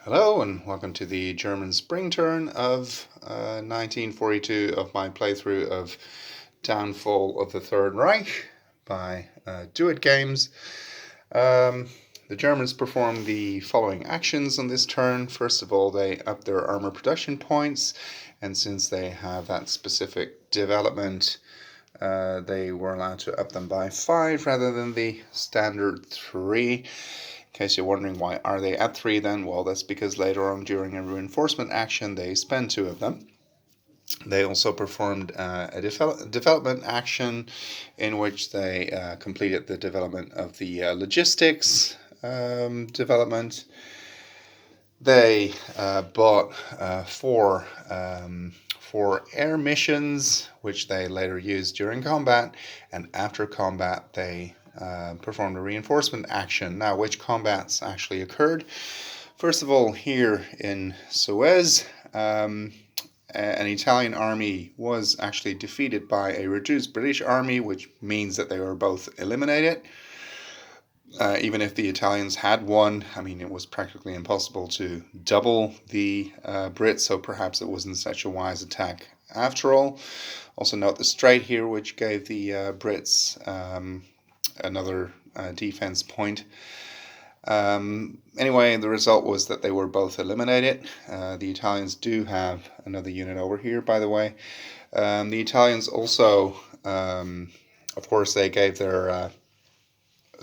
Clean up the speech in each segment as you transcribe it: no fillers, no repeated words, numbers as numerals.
Hello and welcome to the German spring turn of 1942 of my playthrough of Downfall of the Third Reich by Do It Games. The Germans performed the following actions on this turn. First of all, they upped their armor production points, and since they have that specific development, they were allowed to up them by 5 rather than the standard 3. In case you're wondering why are they at 3 then, well, that's because later on during a reinforcement action they spend 2 of them. They also performed a development action in which they completed the development of the logistics development. They bought 4 air missions, which they later used during combat, and after combat they performed a reinforcement action. Now, which combats actually occurred? First of all, here in Suez, an Italian army was actually defeated by a reduced British army, which means that they were both eliminated. Even if the Italians had won, I mean, it was practically impossible to double the Brits, so perhaps it wasn't such a wise attack after all. Also note the Strait here, which gave the Brits another defense point. Anyway, the result was that they were both eliminated. The Italians do have another unit over here, by the way. The Italians also, of course, they gave their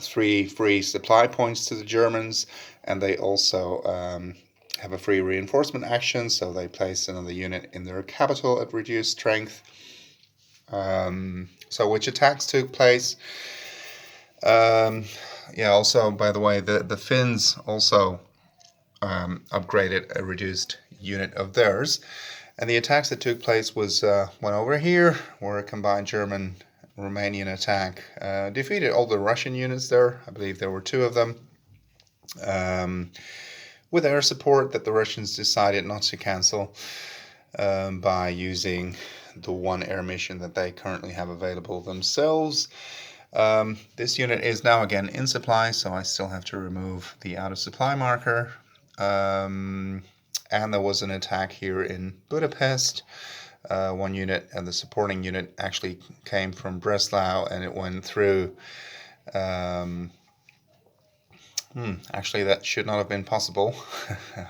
3 free supply points to the Germans, and they also have a free reinforcement action, so they placed another unit in their capital at reduced strength. So which attacks took place? Also, by the way, the Finns also upgraded a reduced unit of theirs. And the attacks that took place was one over here, where a combined German-Romanian attack defeated all the Russian units there. I believe there were 2 of them. With air support that the Russians decided not to cancel by using the 1 air mission that they currently have available themselves. This unit is now again in supply, so I still have to remove the out of supply marker. And there was an attack here in Budapest. 1 unit, and the supporting unit actually came from Breslau, and it went through. Actually, that should not have been possible.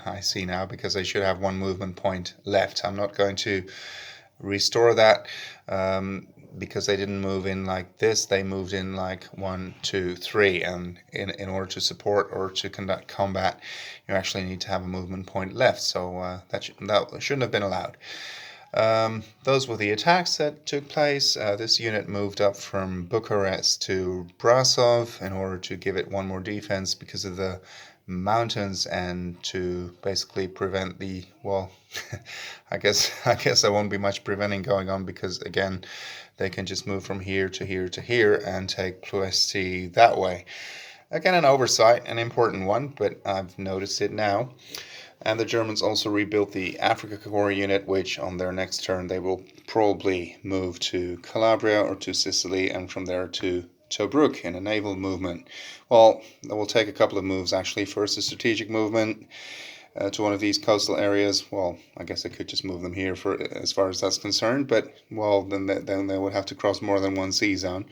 I see now, because they should have 1 movement point left. I'm not going to restore that. Because they didn't move in like this, they moved in like 1, 2, 3, and in order to support or to conduct combat, you actually need to have a movement point left, so that shouldn't have been allowed. Those were the attacks that took place. This unit moved up from Bucharest to Brasov in order to give it 1 more defense because of the mountains, and to basically prevent the, well, I guess there won't be much preventing going on, because again they can just move from here to here to here and take Ploesti that way. Again, an oversight, an important one, but I've noticed it now. And the Germans also rebuilt the Africa Corps unit, which on their next turn they will probably move to Calabria or to Sicily, and from there to Tobruk in a naval movement. Well, that will take a couple of moves actually. First, a strategic movement to one of these coastal areas. Well, I guess I could just move them here for as far as that's concerned, but well, then they would have to cross more than 1 sea zone,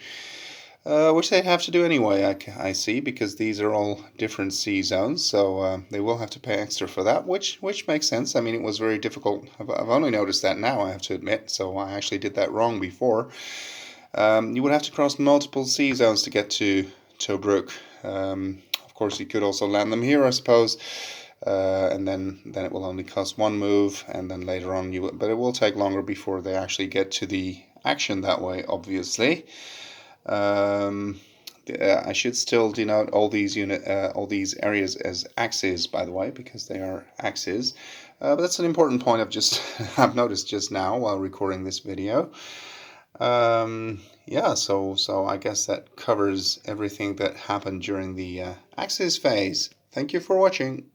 which they'd have to do anyway, I see, because these are all different sea zones, so they will have to pay extra for that, which makes sense. I mean, it was very difficult. I've only noticed that now, I have to admit, so I actually did that wrong before. You would have to cross multiple sea zones to get to Tobruk. Of course, you could also land them here, I suppose, and then it will only cost 1 move, and then later on but it will take longer before they actually get to the action that way, obviously. I should still denote all these areas as axes, by the way, because they are axes. But that's an important point I've noticed just now while recording this video. So I guess that covers everything that happened during the Axis phase. Thank you for watching.